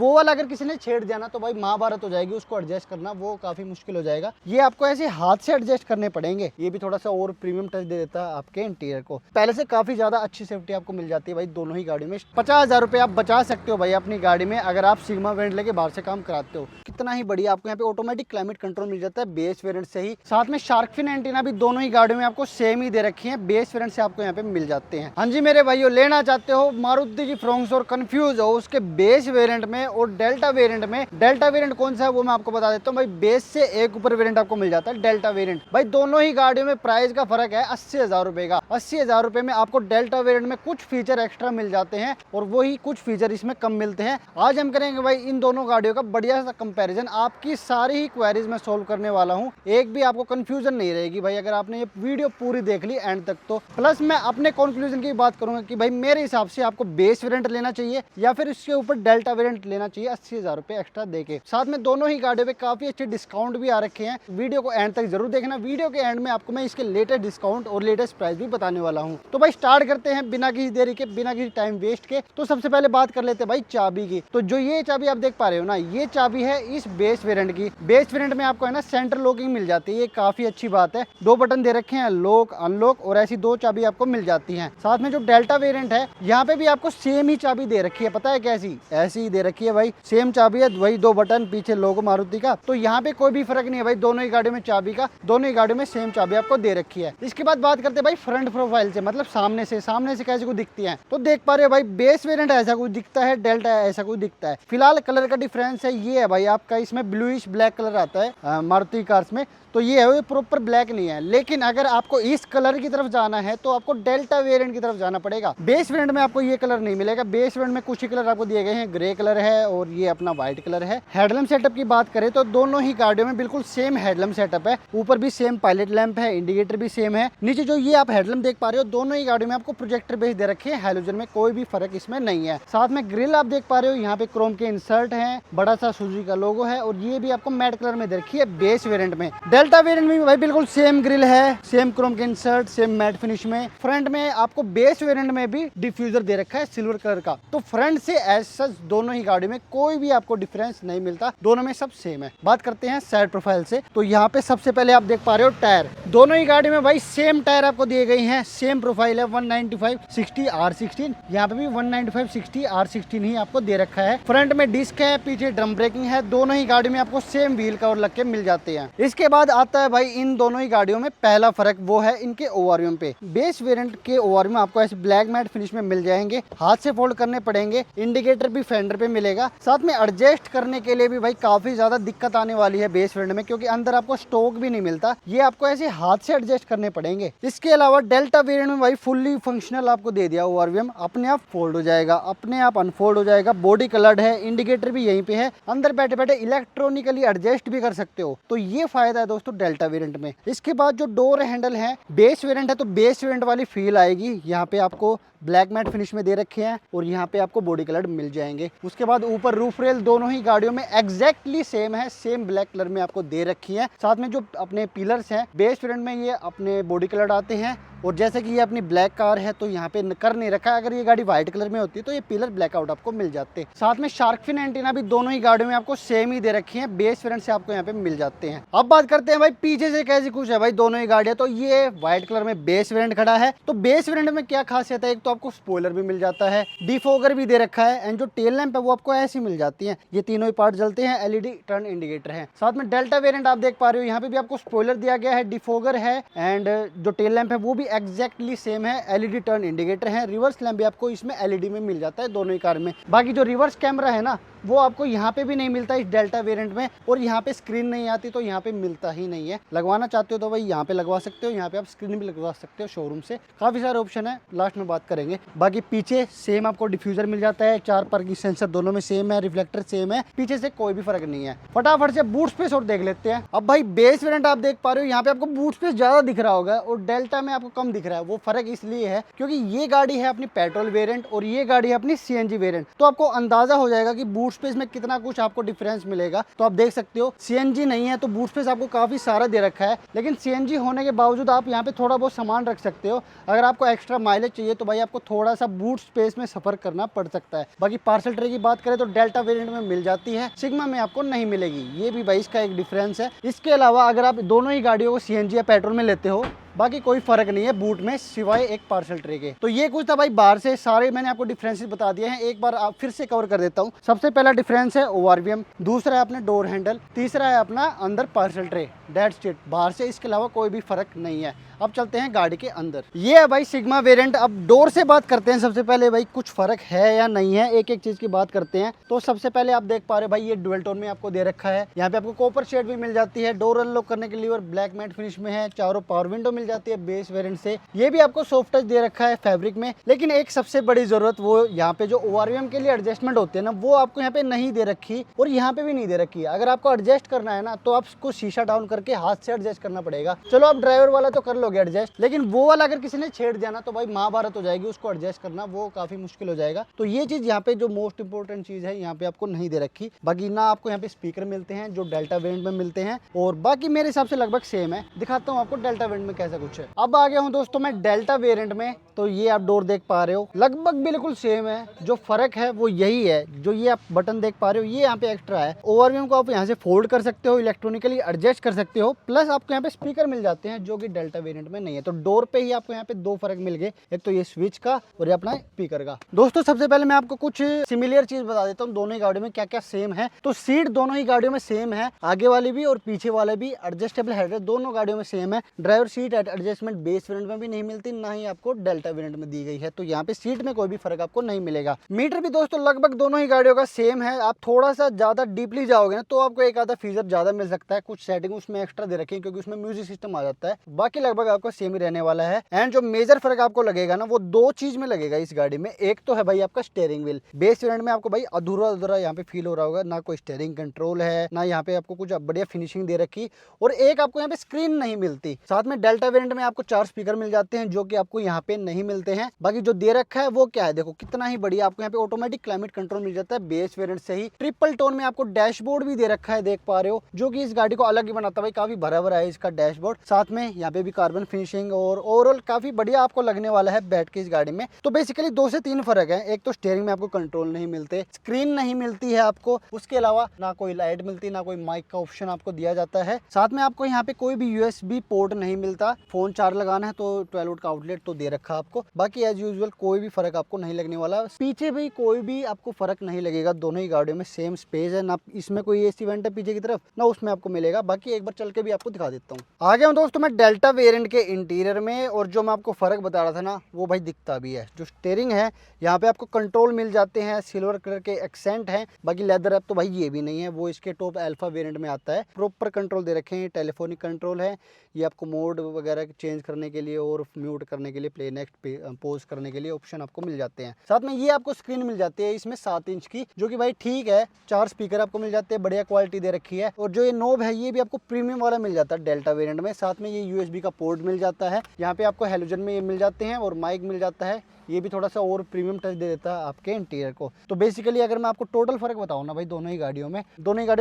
वो वाला अगर किसी ने छेड़ दिया ना तो भाई महाभारत हो जाएगी, उसको एडजस्ट करना वो काफी मुश्किल हो जाएगा। ये आपको ऐसे हाथ से एडजस्ट करने पड़ेंगे। ये भी थोड़ा सा और प्रीमियम टच दे देता है आपके इंटीरियर को। पहले से काफी ज्यादा अच्छी सेफ्टी आपको मिल जाती है भाई दोनों ही गाड़ी में। 50,000 रुपए आप बचा सकते हो भाई अपनी गाड़ी में अगर आप सिग्मा वेरिएंट लेके बाहर से काम कराते हो। कितना ही बढ़िया आपको यहाँ पे ऑटोमेटिक क्लाइमेट कंट्रोल मिल जाता है बेस वेरिएंट से ही। साथ में शार्क फिन एंटीना भी दोनों ही गाड़ियों में आपको सेम ही दे रखी है, बेस वेरिएंट से आपको यहाँ पे मिल जाते हैं। हाँ जी मेरे भाइयों, लेना चाहते हो मारुति की फ्रोंक्स और कंफ्यूज हो उसके बेस वेरिएंट में और डेल्टा वेरिएंट में। डेल्टा वेरिएंट कौन सा है वो मैं आपको बता देता हूँ भाई। बेस से एक ऊपर वेरिएंट आपको मिल जाता है डेल्टा वेरिएंट। भाई दोनों ही गाड़ियों में प्राइस का फर्क है 80,000 रुपए का। 80,000 रुपए में आपको डेल्टा वेरिएंट में कुछ फीचर एक्स्ट्रा मिल जाते हैं और वही कुछ फीचर इसमें कम मिलते हैं। आज हम करेंगे भाई इन दोनों गाड़ियों का बढ़िया सा कंपैरिजन। आपकी सारी ही क्वेरीज मैं सोल्व करने वाला हूँ, एक भी आपको कंफ्यूजन नहीं रहेगी भाई अगर आपने ये वीडियो पूरी देख ली एंड तक तो। प्लस मैं अपने कंक्लूजन की बात करूंगा कि भाई मेरे हिसाब से आपको बेस वेरिएंट लेना चाहिए या फिर इसके ऊपर डेल्टा वेरिएंट लेना चाहिए 80,000 रुपए एक्स्ट्रा देके। साथ में दोनों ही गाड़ियों पे काफी अच्छे डिस्काउंट भी आ रखे हैं। वीडियो को एंड तक जरूर देखना। वीडियो के एंड में आपको मैं इसके लेटेस्ट डिस्काउंट और लेटेस्ट प्राइस भी बताने वाला हूँ। तो भाई स्टार्ट करते हैं बिना किसी देरी के, बिना किसी टाइम वेस्ट के। तो सबसे पहले बात कर लेते हैं भाई चाबी की। तो जो ये चाबी आप देख पा रहे हो ना, ये चाबी है इस बेस वेरिएंट की। बेस वेरिएंट में आपको है ना सेंटर लॉकिंग मिल जाती है, ये काफी अच्छी बात है। 2 बटन दे रखे हैं, लॉक अनलॉक, और ऐसी 2 चाबी आपको मिल जाती हैं। साथ में जो डेल्टा वेरिएंट है यहाँ पे भी आपको सेम ही चाबी दे रखी है। पता है कैसी? ऐसी ही दे रखी है भाई, सेम चाबी है, वही 2 बटन, पीछे लोगो मारुति का। तो यहाँ पे कोई भी फर्क नहीं है भाई दोनों ही गाड़ियों में चाबी का। दोनों ही गाड़ियों में सेम चाबी आपको दे रखी है। इसके बाद बात करते हैं भाई फ्रंट प्रोफाइल से, मतलब सामने से कैसे को दिखती है। तो देख पा रहे हो भाई बेस वेरिएंट ऐसा कुछ दिखता है, डेल्टा ऐसा कुछ दिखता है। फिलहाल कलर का डिफरेंस है ये है भाई आपका, इसमें ब्लूइश ब्लैक कलर आता है मारुति कार्स में, तो ये है प्रॉपर ब्लैक नहीं है। लेकिन अगर आपको इस कलर की तरफ जाना है तो आपको डेल्टा वेरिएंट की तरफ जाना पड़ेगा। बेस वेरिएंट में आपको ये कलर नहीं मिलेगा। बेस वेरिएंट में कुछ ही कलर आपको दिए गए हैं, ग्रे कलर है और ये अपना व्हाइट कलर है। हेडलैम्प सेटअप की बात करें तो दोनों ही गाड़ियों में बिल्कुल सेम हेडलैम्प सेटअप है। ऊपर भी सेम पायलट लैंप है, इंडिकेटर भी सेम है। नीचे जो ये आप हेडलैम्प देख पा रहे हो दोनों ही गाड़ियों में आपको प्रोजेक्टर बेस दे रखे हैं, हैलोजन में कोई भी फर्क इसमें नहीं है। साथ में ग्रिल आप देख पा रहे हो, यहाँ पे क्रोम के इंसर्ट है, बड़ा सा सुजुकी का लोगो है और ये भी आपको मैट कलर में दे रखी है बेस वेरिएंट में। डेल्टा वेरिएंट में भाई बिल्कुल सेम ग्रिल है, सेम क्रोम के इंसर्ट, सेम मैट फिनिश में। फ्रंट में आपको बेस वेरिएंट में भी डिफ्यूजर दे रखा है सिल्वर कलर का। तो फ्रंट से एज सच दोनों ही गाड़ी में कोई भी आपको डिफरेंस नहीं मिलता, दोनों में सब सेम है। बात करते हैं साइड प्रोफाइल से। तो यहाँ पे सबसे पहले आप देख पा रहे हो टायर, दोनों ही गाड़ी में भाई सेम टायर आपको दिए गए हैं, सेम प्रोफाइल है 195/60 R16। यहाँ पे भी 195/60 R16 ही आपको दे रखा है। फ्रंट में डिस्क है, पीछे ड्रम ब्रेकिंग है। दोनों ही गाड़ी में आपको सेम व्हील कवर लग के मिल जाते हैं। इसके बाद आता है भाई इन दोनों ही गाड़ियों में पहला फर्क, वो है इनके ओवरव्यू पे। बेस वेरिएंट के ओवरव्यू आपको ऐसे ब्लैक मैट फिनिश में मिल जाएंगे, हाथ से फोल्ड करने पड़ेंगे। इंडिकेटर भी फेंडर पे मिलेगा। साथ में एडजस्ट करने के लिए भी भाई काफी ज्यादा दिक्कत आने वाली है बेस वेरिएंट में, क्योंकि अंदर आपको स्टॉक भी नहीं मिलता, ये आपको ऐसे हाथ से एडजस्ट करने पड़ेंगे। इसके अलावा डेल्टा वेरिएंट में भाई फुल्ली फंक्शनल आपको दे दिया ओवरव्यू, अपने आप फोल्ड हो जाएगा, अपने आप अनफोल्ड हो जाएगा। बॉडी कलर्ड है, इंडिकेटर भी यहीं पे है, अंदर बैठे बैठे इलेक्ट्रॉनिकली एडजस्ट भी कर सकते हो। तो ये फायदा है दोस्तों डेल्टा वेरिएंट में। इसके बाद जो डोर हैंडल है, बेस वेरिएंट है तो बेस वेरिएंट वाली फील आएगी। यहाँ पे आपको ब्लैक मैट फिनिश में दे रखे हैं और यहाँ पे आपको बॉडी कलर मिल जाएंगे। उसके बाद ऊपर रूफ रेल दोनों ही गाड़ियों में एग्जैक्टली सेम है, सेम ब्लैक कलर में आपको दे रखी है। साथ में जो अपने पिलर्स हैं बेस वेरिएंट में ये अपने बॉडी कलर आते हैं, और जैसे कि ये अपनी ब्लैक कार है तो यहाँ पे कर नहीं रखा है। अगर ये गाड़ी व्हाइट कलर में होती तो ये पिलर ब्लैकआउट आपको मिल जाते। साथ में शार्क फिन एंटीना भी दोनों ही गाड़ियों में आपको सेम ही दे रखी है, बेस वेरिएंट से आपको यहाँ पे मिल जाते हैं। अब बात करते हैं भाई पीछे से कैसी कुछ है भाई दोनों ही गाड़ियां। तो ये व्हाइट कलर में बेस वेरिएंट खड़ा है। तो बेस वेरिएंट में क्या खासियत है, एक तो आपको स्पॉइलर भी मिल जाता है, डिफोगर भी दे रखा है, एंड जो टेल लैंप है वो आपको ऐसी मिल जाती है। ये तीनों ही पार्ट जलते हैं, एलईडी टर्न इंडिकेटर है। साथ में डेल्टा वेरिएंट आप देख पा रहे हो, यहाँ पे भी आपको स्पॉइलर दिया गया है, डिफोगर है, एंड जो टेल लैंप है वो भी एग्जैक्टली सेम है, एलईडी टर्न इंडिकेटर है। रिवर्स लैंप भी आपको इसमें एलईडी में मिल जाता है दोनों ही कार में। बाकी जो रिवर्स कैमरा है ना वो आपको यहाँ पे भी नहीं मिलता इस डेल्टा वेरिएंट में, और यहाँ पे स्क्रीन नहीं आती तो यहाँ पे मिलता ही नहीं है। लगवाना चाहते हो तो भाई यहाँ पे लगवा सकते हो, यहाँ पे आप स्क्रीन भी लगवा सकते हो शोरूम से। काफी सारे ऑप्शन है, लास्ट में बात करेंगे। बाकी पीछे सेम आपको डिफ्यूजर मिल जाता है, 4 पार्किंग सेंसर दोनों में सेम है, रिफ्लेक्टर सेम है, पीछे से कोई भी फर्क नहीं है। फटाफट से बूट स्पेस और देख लेते हैं। अब भाई बेस वेरिएंट आप देख पा रहे हो, यहाँ पे आपको बूट स्पेस ज्यादा दिख रहा होगा और डेल्टा में आपको कम दिख रहा है। वो फर्क इसलिए है क्योंकि ये गाड़ी है अपनी पेट्रोल वेरिएंट और ये गाड़ी है अपनी सीएनजी वेरिएंट। तो आपको अंदाजा हो जाएगा कि बूट बूट स्पेस में कितना कुछ आपको डिफरेंस मिलेगा तो आप देख सकते हो। सीएनजी नहीं है तो बूट स्पेस आपको काफी सारा दे रखा है, लेकिन सीएनजी होने के बावजूद आप यहाँ पे थोड़ा बहुत सामान रख सकते हो। अगर आपको एक्स्ट्रा माइलेज चाहिए तो भाई आपको थोड़ा सा बूट स्पेस में सफर करना पड़ सकता है। बाकी पार्सल ट्रे की बात करें तो डेल्टा वेरिएंट में मिल जाती है, सिग्मा में आपको नहीं मिलेगी। ये भी भाई इसका एक डिफरेंस है। इसके अलावा अगर आप दोनों ही गाड़ियों को सीएनजी या पेट्रोल में लेते हो, बाकी कोई फर्क नहीं है बूट में सिवाय एक पार्सल ट्रे के। तो ये कुछ था भाई बाहर से, सारे मैंने आपको डिफरेंसेस बता दिए हैं। एक बार आप फिर से कवर कर देता हूँ। सबसे पहला डिफरेंस है ओआरवीएम, दूसरा है अपने डोर हैंडल, तीसरा है अपना अंदर पार्सल ट्रे। दैट्स इट, बाहर से इसके अलावा कोई भी फर्क नहीं है। अब चलते हैं गाड़ी के अंदर। ये है भाई सिग्मा वेरिएंट। अब डोर से बात करते हैं। सबसे पहले भाई कुछ फर्क है या नहीं है, एक एक चीज की बात करते हैं। तो सबसे पहले आप देख पा रहे हो भाई ये डुअल टोन में आपको दे रखा है। यहाँ पे आपको कॉपर शेड भी मिल जाती है। डोर अनलॉक करने के लिए और ब्लैक मैट फिनिश में है। चारों पावर विंडो मिल जाती है बेस वेरिएंट से। ये भी आपको सॉफ्ट टच दे रखा है फैब्रिक में। लेकिन एक सबसे बड़ी जरूरत, वो यहाँ पे जो ओआरवीएम के लिए एडजस्टमेंट होते हैं ना, वो आपको यहाँ पे नहीं दे रखी और यहाँ पे भी नहीं दे रखी है। अगर आपको एडजस्ट करना है ना तो आपको शीशा डाउन करके हाथ से एडजस्ट करना पड़ेगा। चलो आप ड्राइवर वाला तो कर लोगे एडजस्ट, लेकिन वो वाला अगर किसी ने छेड़ दिया ना तो भाई महाभारत हो जाएगी। उसको एडजस्ट करना वो काफी मुश्किल हो जाएगा। तो ये चीज यहाँ पे जो मोस्ट इंपोर्टेंट चीज है यहाँ पे आपको नहीं दे रखी। बाकी ना आपको यहाँ पे स्पीकर मिलते हैं जो डेल्टा वेरिएंट में मिलते हैं, और बाकी मेरे हिसाब से लगभग सेम है। दिखाता हूँ आपको डेल्टा वेरिएंट में कैसा कुछ है। अब आ गया हूँ दोस्तों मैं डेल्टा वेरिएंट में। तो ये आप डोर देख पा रहे हो लगभग बिल्कुल सेम है। जो फर्क है वो यही है, जो ये आप बटन देख पा रहे हो ये यहाँ पे एक्स्ट्रा है। ओवरव्यू को आप यहाँ से फोल्ड कर सकते हो, इलेक्ट्रॉनिकली एडजस्ट कर सकते हो, प्लस आपको यहाँ पे स्पीकर मिल जाते हैं जो कि डेल्टा वेरिएंट में नहीं है। तो डोर पे ही आपको यहाँ पे दो फर्क मिल गए, एक तो ये स्विच का और ये अपना स्पीकर का। दोस्तों सबसे पहले मैं आपको कुछ सिमिलर चीज बता देता हूँ दोनों ही गाड़ियों में क्या क्या सेम है। तो सीट दोनों ही गाड़ियों में सेम है, आगे वाली भी और पीछे वाले भी। एडजस्टेबल हेड दोनों गाड़ियों में सेम है। Driver seat adjustment base variant में भी नहीं मिलती, ना ही आपको डेल्टा वेरिएंट में दी गई है। तो यहाँ पे सीट में कोई भी फर्क आपको नहीं मिलेगा। मीटर भी दोस्तों लगभग दोनों ही गाड़ियों का सेम है। आप थोड़ा सा ज्यादा डीपली जाओगे ना तो आपको एक आधा फीचर ज्यादा मिल सकता है। कुछ सेटिंग उसमें एक्स्ट्रा दे रखी है क्योंकि उसमें म्यूजिक सिस्टम आ जाता है। बाकी लगभग आपको सेम ही रहने वाला है। एंड जो मेजर फर्क आपको लगेगा ना वो दो चीज में लगेगा इस गाड़ी में। एक तो है भाई आपका स्टीयरिंग व्हील। बेस वेरिएंट में आपको भाई अधूरा अधूरा यहाँ पे फील हो रहा होगा, ना कोई स्टीयरिंग कंट्रोल है, ना यहाँ पे आपको कुछ बढ़िया फिनिशिंग दे रखी, और एक आपको यहाँ पे स्क्रीन नहीं मिलती। साथ में डेल्टा वेरिएंट में आपको 4 स्पीकर मिल जाते हैं जो कि आपको यहाँ पे नहीं मिलते हैं। बाकी जो दे रखा है वो क्या है, देखो कितना ही बढ़िया। आपको यहाँ पे ऑटोमेटिक क्लाइमेट कंट्रोल मिल जाता है बेस वेरिएंट से ही। ट्रिपल टोन में आपको डैशबोर्ड भी दे रखा है, देख पा रहे हो, जो कि इस गाड़ी को अलग ही बनाता है भाई। काफी भरा भरा है इसका डैशबोर्ड। साथ में यहाँ पे भी कार्बन फिनिशिंग और ओवरऑल काफी बढ़िया आपको लगने वाला है बैठ के इस गाड़ी में। तो बेसिकली 2 से 3 फर्क है। एक तो स्टीयरिंग में आपको कंट्रोल नहीं मिलते, स्क्रीन नहीं मिलती है आपको, उसके अलावा ना कोई लाइट मिलती, ना कोई माइक का ऑप्शन आपको दिया जाता है। साथ में आपको यहाँ पे कोई भी यूएसबी पोर्ट नहीं मिलता। फोन चार्ज लगाना है तो 12 वोल्ट का आउटलेट तो दे रखा आपको। बाकी एज यूजुअल कोई भी फर्क आपको नहीं लगने वाला। पीछे भी कोई भी आपको फर्क नहीं लगेगा। दोनों ही गाड़ियों में सेम स्पेस है, ना इसमें कोई एसी वेंट है पीछे की तरफ, ना उसमें आपको मिलेगा। बाकी एक बार चल के भी आपको दिखा देता हूँ। आ गया हूँ दोस्तों मैं डेल्टा वेरिएंट के इंटीरियर में, और जो मैं आपको फर्क बता रहा था ना वो भाई दिखता भी है। जो स्टीयरिंग है यहाँ पे आपको कंट्रोल मिल जाते हैं, सिल्वर कलर के एक्सेंट हैं। बाकी लेदर ऐप तो भाई ये भी नहीं है, वो इसके टॉप अल्फा वेरिएंट में आता है। प्रॉपर कंट्रोल दे रखे हैं, टेलीफोनिक कंट्रोल है। ये आपको मोड वगैरह चेंज करने के लिए और म्यूट करने के लिए, प्ले नेक्स्ट पोज करने के लिए ऑप्शन आपको मिल जाते हैं। साथ में ये आपको स्क्रीन मिल जाती है इसमें 7 इंच की, जो कि भाई ठीक है। 4 स्पीकर आपको मिल जाते हैं, बढ़िया क्वालिटी दे रखी है। और जो ये नोब है ये भी आपको प्रीमियम वाला मिल जाता है डेल्टा वेरिएंट में। साथ में ये यूएसबी का पोर्ट मिल जाता है। यहाँ पे आपको हेलोजन में ये मिल जाते हैं और माइक मिल जाता है। ये भी थोड़ा सा और प्रीमियम टच दे देता है आपके इंटीरियर को। तो बेसिकली अगर मैं आपको टोटल फर्क बताऊं ना भाई दोनों ही गाड़ियों में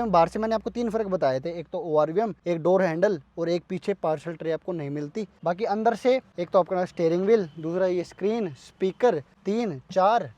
बाहर से मैंने आपको 3 फर्क बताए थे। एक तो ओआरवीएम, एक डोर हैंडल और एक पीछे पार्सल ट्रे आपको नहीं मिलती। बाकी अंदर से एक तो आपका स्टीयरिंग व्हील, दूसरा ये स्क्रीन, स्पीकर 3, 4,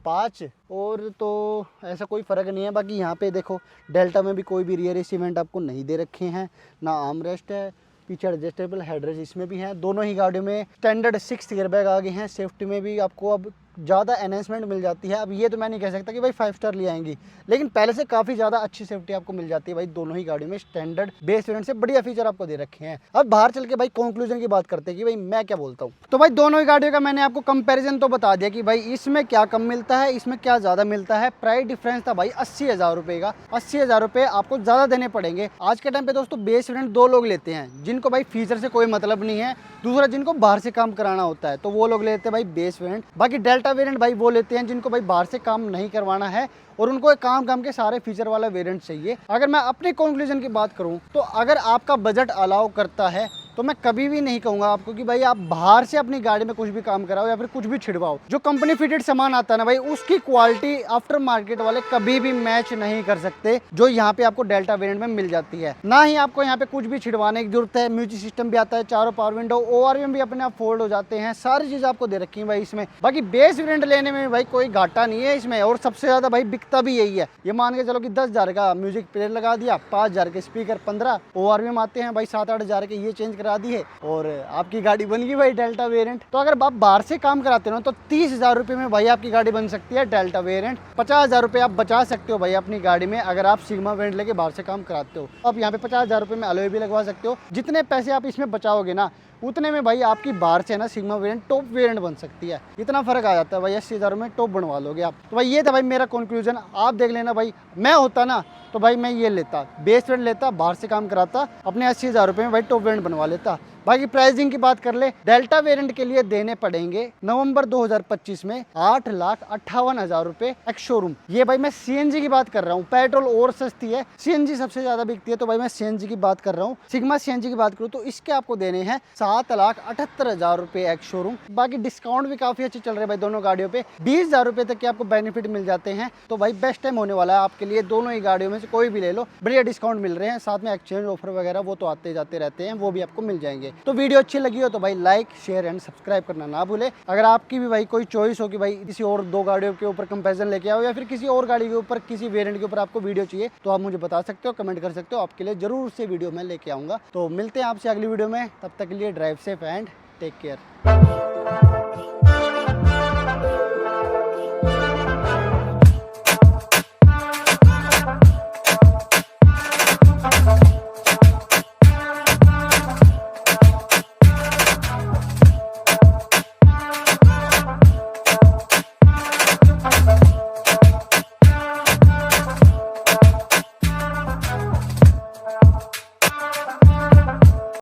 5 और तो ऐसा कोई फ़र्क नहीं है। बाकी यहाँ पे देखो डेल्टा में भी कोई भी रियर एसी वेंट आपको नहीं दे रखे हैं, ना आर्म रेस्ट है। पीछे एडजस्टेबल हेडरेस्ट इसमें भी है। दोनों ही गाड़ियों में स्टैंडर्ड 6 एयरबैग आ गए हैं। सेफ्टी में भी आपको अब ज़्यादा एनहेंसमेंट मिल जाती है। अब ये तो मैं नहीं कह सकता कि भाई 5 स्टार ले आएंगी, लेकिन पहले से काफ़ी ज़्यादा अच्छी सेफ्टी आपको मिल जाती है भाई। दोनों ही गाड़ियों में स्टैंडर्ड बेस वेरिएंट से बढ़िया फीचर आपको दे रखे हैं। अब बाहर चल के भाई कंक्लूजन की बात करते हैं कि भाई मैं क्या बोलता हूँ। तो भाई दोनों ही गाड़ियों का मैंने आपको कंपेरिजन तो बता दिया कि भाई इसमें क्या कम मिलता है, इसमें क्या ज़्यादा मिलता है। प्राइस डिफरेंस था भाई 80,000 रुपये का। 80,000 रुपये आपको ज़्यादा देने पड़ेंगे आज के टाइम पे दोस्तों। बेस वेरिएंट 2 लोग लेते हैं जिनको भाई फीचर से कोई मतलब नहीं है, दूसरा जिनको बाहर से काम कराना होता है तो वो लोग लेते हैं भाई बेस वेरिएंट। बाकी डेल्टा वेरिएंट भाई वो लेते हैं जिनको भाई बाहर से काम नहीं करवाना है और उनको एक काम के सारे फीचर वाला वेरिएंट चाहिए। अगर मैं अपने कंक्लूजन की बात करूं तो अगर आपका बजट अलाउ करता है तो मैं कभी भी नहीं कहूँगा आपको कि भाई आप बाहर से अपनी गाड़ी में कुछ भी काम कराओ या फिर कुछ भी छिड़वाओ। जो कंपनी फिटेड सामान आता है ना भाई, उसकी क्वालिटी आफ्टर मार्केट वाले कभी भी मैच नहीं कर सकते जो यहाँ पे आपको डेल्टा वेरिएंट में मिल जाती है। ना ही आपको यहाँ पे कुछ भी छिड़वाने की जरूरत है। म्यूजिक सिस्टम भी आता है, चारों पावर विंडो, ORVM भी अपने आप फोल्ड हो जाते हैं, सारी चीज आपको दे रखी है भाई इसमें। बाकी बेस वेरिएंट लेने में भाई कोई घाटा नहीं है इसमें, और सबसे ज्यादा भाई बिकता भी यही है। ये मान के चलो कि 10,000 का म्यूजिक प्लेयर लगा दिया, 5,000 के स्पीकर, 15 ORVM आते हैं भाई, 7-8,000 के ये चेंज करा दिए और आपकी गाड़ी बन गई भाई डेल्टा वेरिएंट। तो अगर आप बाहर से काम कराते हो तो 30,000 रुपये में भाई आपकी गाड़ी बन सकती है डेल्टा वेरिएंट। 50,000 रुपये आप बचा सकते हो भाई अपनी गाड़ी में अगर आप सिग्मा वेरिएंट लेके बाहर से काम कराते हो। आप यहाँ पे 50,000 रुपये में अलॉय भी लगवा सकते हो। जितने पैसे आप इसमें बचाओगे ना, उतने में भाई आपकी बाहर से ना सिग्मा वेरिएंट टॉप वेरिएंट बन सकती है। इतना फर्क आ जाता है भाई, 80,000 में टॉप बनवा लोगे आप। तो भाई ये था भाई मेरा कंक्लूजन, आप देख लेना भाई। मैं होता ना तो भाई मैं ये लेता, बेस वेरिएंट लेता, बाहर से काम कराता, अपने 80,000 रुपये में भाई टॉप वेरिएंट बनवा लेता। बाकी प्राइसिंग की बात कर ले, डेल्टा वेरिएंट के लिए देने पड़ेंगे नवंबर 2025 में 8,58,000 रुपए एक्स शोरूम। ये भाई मैं CNG की बात कर रहा हूँ, पेट्रोल और सस्ती है, CNG सबसे ज्यादा बिकती है, तो भाई मैं CNG की बात कर रहा हूँ। सिग्मा CNG की बात करूँ तो इसके आपको देने हैं 7,78,000 रुपए एक्स शोरूम। बाकी डिस्काउंट भी काफी अच्छे चल रहे हैं भाई दोनों गाड़ियों पे, 20,000 रुपए तक के आपको बेनिफिट मिल जाते हैं। तो भाई बेस्ट टाइम होने वाला है आपके लिए, दोनों ही गाड़ियों में से कोई भी ले लो, बढ़िया डिस्काउंट मिल रहे हैं। साथ में एक्सचेंज ऑफर वगैरह वो तो आते जाते रहते हैं, वो भी आपको मिल जाएंगे। तो वीडियो अच्छी लगी हो तो भाई लाइक, शेयर एंड सब्सक्राइब करना ना भूले। अगर आपकी भी भाई कोई चॉइस हो कि भाई किसी और 2 गाड़ियों के ऊपर कंपैरिजन लेके आओ या फिर किसी और गाड़ी के ऊपर, किसी वेरिएंट के ऊपर आपको वीडियो चाहिए, तो आप मुझे बता सकते हो, कमेंट कर सकते हो। आपके लिए जरूर से वीडियो मैं लेके आऊंगा। तो मिलते हैं आपसे अगली वीडियो में, तब तक के लिए drive safe and take care.